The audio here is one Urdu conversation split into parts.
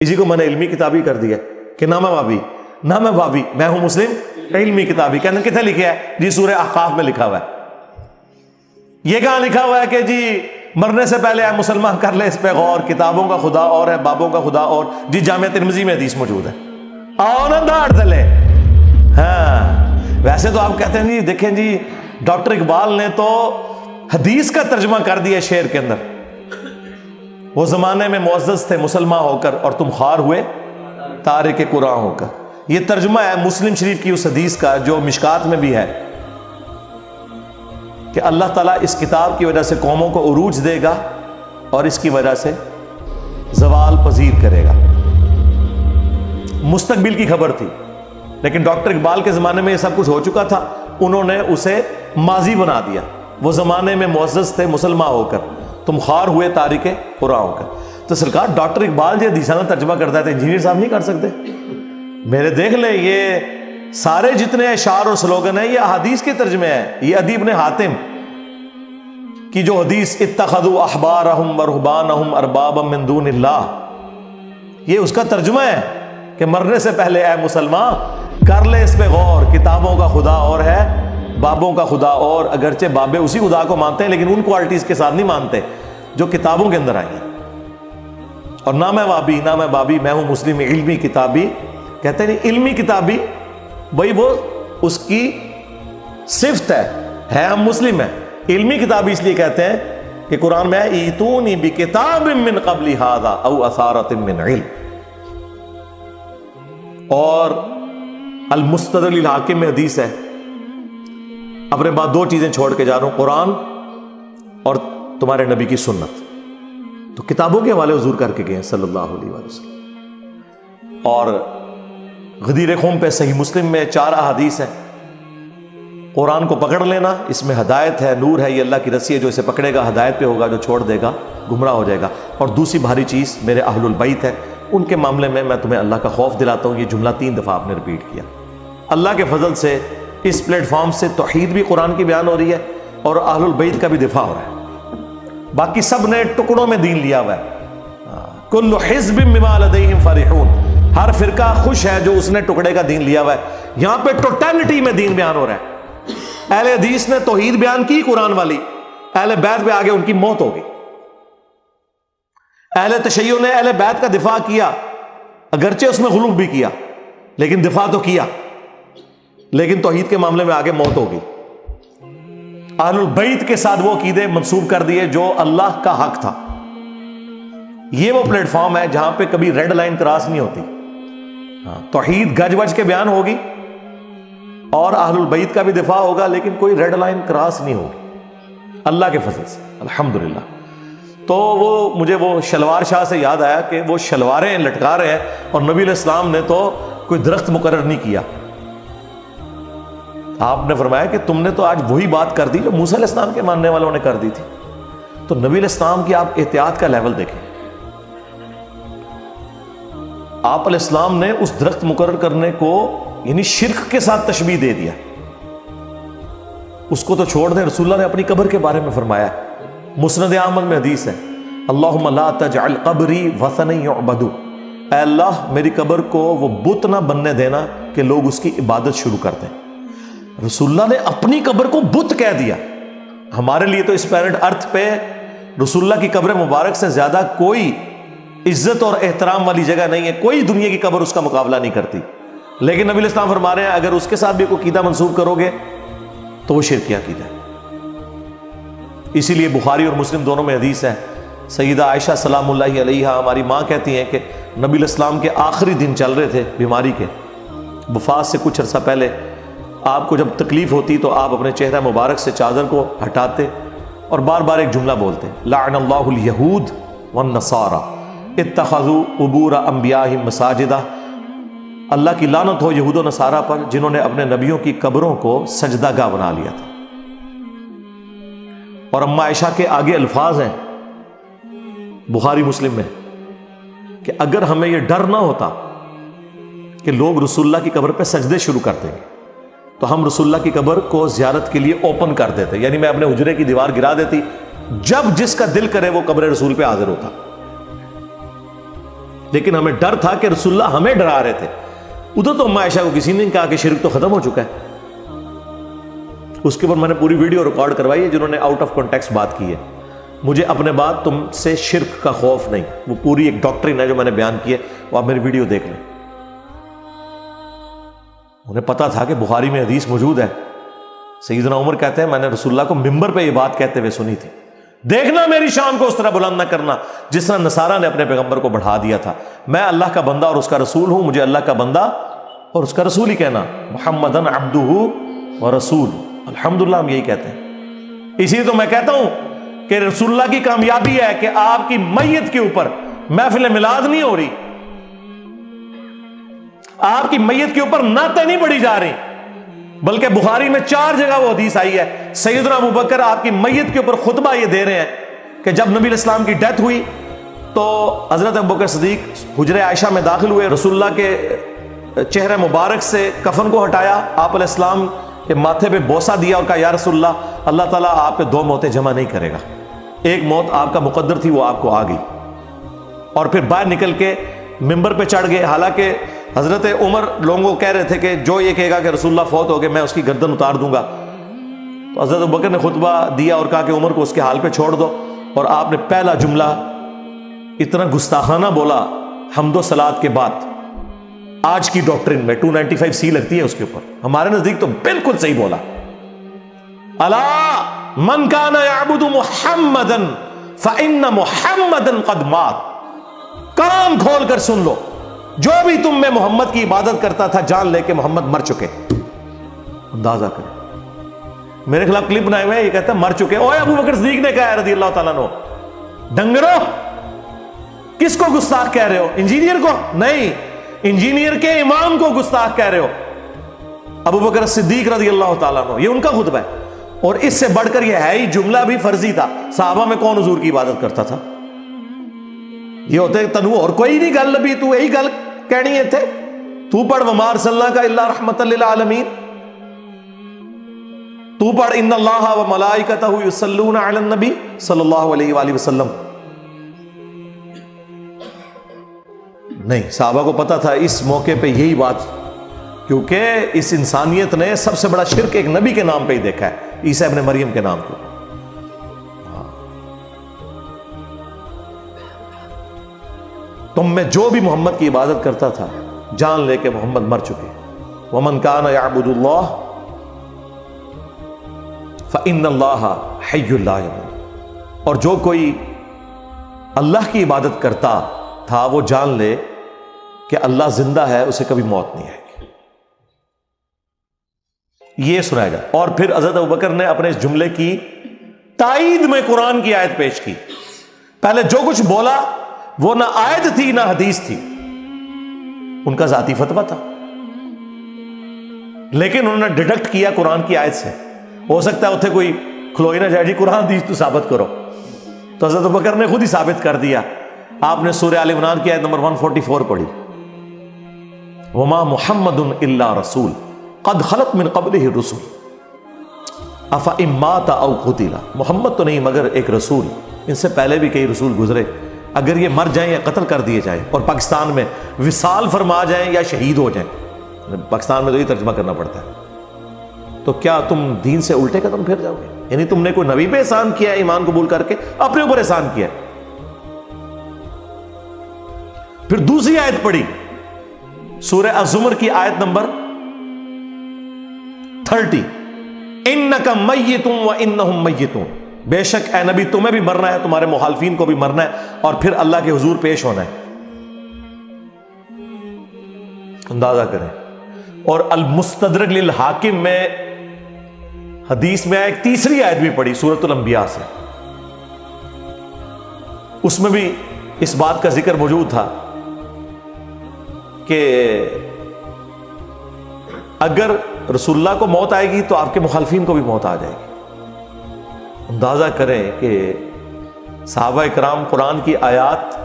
اسی کو میں نے علمی کتابی کر دیا کہ نہ میں بابی میں ہوں مسلم علمی کتابی. کہنے کتنے لکھا ہے جی؟ سورہ احقاف میں لکھا ہوا ہے. یہ کہاں لکھا ہوا ہے کہ جی مرنے سے پہلے اے مسلمان کر لے اس پہ غور، کتابوں کا خدا اور ہے بابوں کا خدا اور. جی جامعہ ترمذی میں حدیث موجود ہے. آؤ نا داڑھ دلے. ہاں ویسے تو آپ کہتے ہیں جی دیکھیں جی ڈاکٹر اقبال نے تو حدیث کا ترجمہ کر دیا شعر کے اندر. وہ زمانے میں معزز تھے مسلمان ہو کر اور تم خوار ہوئے تارک قرآن ہو کر. یہ ترجمہ ہے مسلم شریف کی اس حدیث کا جو مشکات میں بھی ہے کہ اللہ تعالیٰ اس کتاب کی وجہ سے قوموں کو عروج دے گا اور اس کی وجہ سے زوال پذیر کرے گا. مستقبل کی خبر تھی لیکن ڈاکٹر اقبال کے زمانے میں یہ سب کچھ ہو چکا تھا، انہوں نے اسے ماضی بنا دیا. وہ زمانے میں معزز تھے مسلمان ہو کر تم خوار ہوئے تارک قرآن ہو کر. تو سرکار ڈاکٹر اقبال جو حدیث ترجمہ کرتا ہے انجینئر صاحب نہیں کر سکتے؟ میرے دیکھ لیں یہ سارے جتنے اشعار اور سلوگن ہیں یہ احادیث کے ترجمے ہیں. یہ عدی بن حاتم کی جو حدیث اتخذوا احبارهم ورهبانهم اربابا من دون اللہ، یہ اس کا ترجمہ ہے کہ مرنے سے پہلے اے مسلمان کر لے اس پہ غور، کتابوں کا خدا اور ہے بابوں کا خدا اور. اگرچہ بابے اسی خدا کو مانتے ہیں لیکن ان کوالٹیز کے ساتھ نہیں مانتے جو کتابوں کے اندر آئی ہیں. اور نہ میں بابی میں ہوں مسلم علمی کتابی. کہتے ہیں علمی کتابی بھائی وہ اس کی صفت ہے ہم مسلم ہیں. علمی کتابی اس لیے کہتے ہیں کہ قرآن میں ہے ایتونی بکتاب من قبل ھذا او اثارۃ من علم. اور المستدرک للحاکم میں حدیث ہے اپنے بعد دو چیزیں چھوڑ کے جا رہا ہوں، قرآن اور تمہارے نبی کی سنت. تو کتابوں کے حوالے حضور کر کے گئے ہیں صلی اللہ علیہ وسلم. اور غدیر خم پہ صحیح مسلم میں 4 احادیث ہیں. قرآن کو پکڑ لینا، اس میں ہدایت ہے، نور ہے، یہ اللہ کی رسی ہے، جو اسے پکڑے گا ہدایت پہ ہوگا، جو چھوڑ دے گا گمراہ ہو جائے گا. اور دوسری بھاری چیز میرے اہل البیت ہے، ان کے معاملے میں میں تمہیں اللہ کا خوف دلاتا ہوں. یہ جملہ 3 دفعہ آپ نے ریپیٹ کیا. اللہ کے فضل سے اس پلیٹ فارم سے توحید بھی قرآن کی بیان ہو رہی ہے اور اہل البیت کا بھی دفاع ہو رہا ہے. باقی سب نے ٹکڑوں میں دین لیا ہوا ہے. کل حزب بما لدیہم فرحون، ہر فرقہ خوش ہے جو اس نے ٹکڑے کا دین لیا ہوا ہے. یہاں پہ ٹوٹیلٹی میں دین بیان ہو رہا ہے. اہل حدیث نے توحید بیان کی قرآن والی، اہل بیت پہ آگے ان کی موت ہوگی. اہل تشیع نے اہل بیت کا دفاع کیا، اگرچہ اس میں غلو بھی کیا لیکن دفاع تو کیا، لیکن توحید کے معاملے میں آگے موت ہوگی. اہل البیت کے ساتھ وہ عقیدے منسوب کر دیے جو اللہ کا حق تھا. یہ وہ پلیٹ فارم ہے جہاں پہ کبھی ریڈ لائن کراس نہیں ہوتی. توحید گج وج کے بیان ہوگی اور اہل البیت کا بھی دفاع ہوگا لیکن کوئی ریڈ لائن کراس نہیں ہوگی اللہ کے فضل سے الحمدللہ. تو مجھے وہ شلوار شاہ سے یاد آیا کہ وہ شلواریں لٹکا رہے ہیں اور نبی علیہ السلام نے تو کوئی درخت مقرر نہیں کیا. آپ نے فرمایا کہ تم نے تو آج وہی بات کر دی جو موسیٰ علیہ السلام کے ماننے والوں نے کر دی تھی. تو نبی علیہ السلام کی آپ احتیاط کا لیول دیکھیں. آپ علیہ السلام نے اس درخت مقرر کرنے کو یعنی شرک کے ساتھ تشبیہ دے دیا. اس کو تو چھوڑ دیں، رسول اللہ نے اپنی قبر کے بارے میں فرمایا ہے. مسند احمد میں حدیث ہے اللہم لا تجعل قبری وثنا یعبد، اے اللہ میری قبر کو وہ بت نہ بننے دینا کہ لوگ اس کی عبادت شروع کر دیں. رسول اللہ نے اپنی قبر کو بت کہہ دیا. ہمارے لیے تو اس پلانٹ ارتھ پہ رسول اللہ کی قبر مبارک سے زیادہ کوئی عزت اور احترام والی جگہ نہیں ہے، کوئی دنیا کی قبر اس کا مقابلہ نہیں کرتی. لیکن نبی علیہ السلام فرما رہے ہیں اگر اس کے ساتھ بھی کوئی عقیدہ منسوب کرو گے تو وہ شرک عقیدہ ہے. اسی لیے بخاری اور مسلم دونوں میں حدیث ہے، سیدہ عائشہ سلام اللہ علیہا ہماری ماں کہتی ہیں کہ نبی علیہ السلام کے آخری دن چل رہے تھے بیماری کے، وفات سے کچھ عرصہ پہلے. آپ کو جب تکلیف ہوتی تو آپ اپنے چہرہ مبارک سے چادر کو ہٹاتے اور بار بار ایک جملہ بولتے لعن اللہ الیہود والنصارى اتخذوا قبور انبیائہم مساجدہ. اللہ کی لعنت ہو یہود و نصارہ پر جنہوں نے اپنے نبیوں کی قبروں کو سجدہ گاہ بنا لیا تھا. اور اما عائشہ کے آگے الفاظ ہیں بخاری مسلم میں کہ اگر ہمیں یہ ڈر نہ ہوتا کہ لوگ رسول اللہ کی قبر پہ سجدے شروع کر دیں گے تو ہم رسول اللہ کی قبر کو زیارت کے لیے اوپن کر دیتے، یعنی میں اپنے حجرے کی دیوار گرا دیتی، جب جس کا دل کرے وہ قبر رسول پہ حاضر ہوتا. لیکن ہمیں ڈر تھا کہ رسول اللہ ہمیں ڈرا رہے تھے. ادھر تو اما عائشہ کو کسی نے کہا کہ شرک تو ختم ہو چکا ہے. اس کے اوپر میں نے پوری ویڈیو ریکارڈ کروائی ہے جنہوں نے آؤٹ آف کانٹیکسٹ بات کی ہے. مجھے اپنے بعد تم سے شرک کا خوف نہیں. وہ پوری ایک ڈاکٹرین ہے جو میں نے بیان کی ہے, وہ آپ میری ویڈیو دیکھ لیں. انہیں پتا تھا کہ بخاری میں حدیث موجود ہے. سیدنا عمر کہتے ہیں میں نے رسول اللہ کو ممبر پہ یہ بات کہتے ہوئے سنی تھی, دیکھنا میری شان کو اس طرح بلند نہ کرنا جس طرح نصارہ نے اپنے پیغمبر کو بڑھا دیا تھا. میں اللہ کا بندہ اور اس کا رسول ہوں, مجھے اللہ کا بندہ اور اس کا رسول ہی کہنا. محمدن عبدہ و رسول, الحمدللہ ہم یہی کہتے ہیں. اسی لیے تو میں کہتا ہوں کہ رسول اللہ کی کامیابی ہے کہ آپ کی میت کے اوپر محفل میلاد نہیں ہو رہی, آپ کی میت کے اوپر نعتیں نہیں پڑھی جا رہی, بلکہ بخاری میں 4 جگہ وہ حدیث آئی ہے. سیدنا ابوبکر آپ کی میت کے اوپر خطبہ یہ دے رہے ہیں کہ جب نبی علیہ السلام کی ڈیتھ ہوئی تو حضرت ابوبکر صدیق حجرہ عائشہ میں داخل ہوئے, رسول اللہ کے چہرہ مبارک سے کفن کو ہٹایا, آپ علیہ السلام کے ماتھے پہ بوسہ دیا اور کہا یا رسول اللہ, اللہ تعالیٰ آپ پہ 2 موتیں جمع نہیں کرے گا. ایک موت آپ کا مقدر تھی, وہ آپ کو آ گئی. اور پھر باہر نکل کے ممبر پہ چڑھ گئے. حالانکہ حضرت عمر لوگوں کو کہہ رہے تھے کہ جو یہ کہے گا کہ رسول اللہ فوت ہو گئے میں اس کی گردن اتار دوں گا. تو حضرت ابوبکر نے خطبہ دیا اور کہا کہ عمر کو اس کے حال پہ چھوڑ دو. اور آپ نے پہلا جملہ اتنا گستاخانہ بولا حمد و صلات کے بعد, آج کی ڈاکٹرین میں 295 سی لگتی ہے اس کے اوپر, ہمارے نزدیک تو بالکل صحیح بولا. الا من کان یعبد محمدا فان محمدا قد مات. کان کھول کر سن لو, جو بھی تم میں محمد کی عبادت کرتا تھا جان لے کے محمد مر چکے. اندازہ کریں, میرے خلاف کلپ بنائے ہوئے یہ کہتا ہے مر چکے. اوے ابو بکر صدیق نے کہا ہے رضی اللہ تعالیٰ عنہ. ڈنگرو, کس کو گستاخ کہہ رہے ہو؟ انجینئر کو نہیں, انجینئر کے امام کو گستاخ کہہ رہے ہو. ابو بکر صدیق رضی اللہ تعالیٰ عنہ, یہ ان کا خطبہ ہے. اور اس سے بڑھ کر یہ ہے ہی جملہ بھی فرضی تھا. صحابہ میں کون حضور کی عبادت کرتا تھا؟ یہ ہوتے تنو اور کوئی نہیں گل بھی, تو یہی گل کہنی ہے تھے. تو پڑھ وما ارسلناک الا رحمۃ للعالمین, تو پڑھ ان اللہ و ملائکتہ یصلون علی النبی صلی اللہ علیہ وآلہ وسلم. نہیں, صحابہ کو پتا تھا اس موقع پہ یہی بات, کیونکہ اس انسانیت نے سب سے بڑا شرک ایک نبی کے نام پہ ہی دیکھا ہے, عیسیٰ ابن مریم کے نام کو. تم میں جو بھی محمد کی عبادت کرتا تھا جان لے کے محمد مر چکے. ومن کان یعبد اللہ فإن اللہ حی لا یموت. اور جو کوئی اللہ کی عبادت کرتا تھا وہ جان لے کہ اللہ زندہ ہے, اسے کبھی موت نہیں آئے گی. یہ سنایا جائے. اور پھر حضرت ابوبکر نے اپنے اس جملے کی تائید میں قرآن کی آیت پیش کی. پہلے جو کچھ بولا وہ نہ آیت تھی نہ حدیث تھی, ان کا ذاتی فتویٰ تھا, لیکن انہوں نے ڈیڈکٹ کیا قرآن کی آیت سے. ہو سکتا ہے اتنے کوئی کھلوئی نہ جائے جی قرآن حدیث تو ثابت کرو, تو حضرت ابوبکر نے خود ہی ثابت کر دیا. آپ نے سورہ آل عمران کی آیت نمبر 144 پڑھی, وما محمد الا رسول قد خلت من قبلہ الرسل افإن مات او قتل. محمد تو نہیں مگر ایک رسول, ان سے پہلے بھی کئی رسول گزرے, اگر یہ مر جائیں یا قتل کر دیے جائیں اور پاکستان میں وصال فرما جائیں یا شہید ہو جائیں. پاکستان میں تو یہ ترجمہ کرنا پڑتا ہے. تو کیا تم دین سے الٹے قدم پھر جاؤ گے؟ یعنی تم نے کوئی نبی پہ احسان کیا ہے ایمان قبول کر کے, اپنے اوپر احسان کیا ہے. پھر دوسری آیت پڑھی سورہ الزمر کی آیت نمبر 30, انک میت و انہم میتون. بے شک اے نبی تمہیں بھی مرنا ہے, تمہارے مخالفین کو بھی مرنا ہے, اور پھر اللہ کے حضور پیش ہونا ہے. اندازہ کریں. اور المستدرک للحاکم میں حدیث میں ایک تیسری آیت بھی پڑھی سورۃ الانبیاء سے, اس میں بھی اس بات کا ذکر موجود تھا کہ اگر رسول اللہ کو موت آئے گی تو آپ کے مخالفین کو بھی موت آ جائے گی. اندازہ کریں کہ صحابہ کرام قرآن کی آیات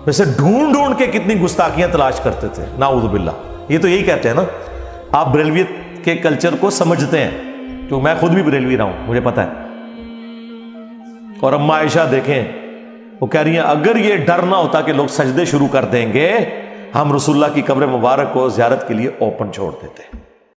میں سے ڈھونڈ ڈھونڈ کے کتنی گستاخیاں تلاش کرتے تھے. نعوذ باللہ. یہ تو یہی کہتے ہیں نا, آپ بریلویت کے کلچر کو سمجھتے ہیں, کیوں میں خود بھی بریلوی رہا ہوں, مجھے پتا ہے. اور اما عائشہ دیکھیں وہ کہہ رہی ہیں اگر یہ ڈر نہ ہوتا کہ لوگ سجدے شروع کر دیں گے، ہم رسول اللہ کی قبر مبارک کو زیارت کے لیے اوپن چھوڑ دیتے۔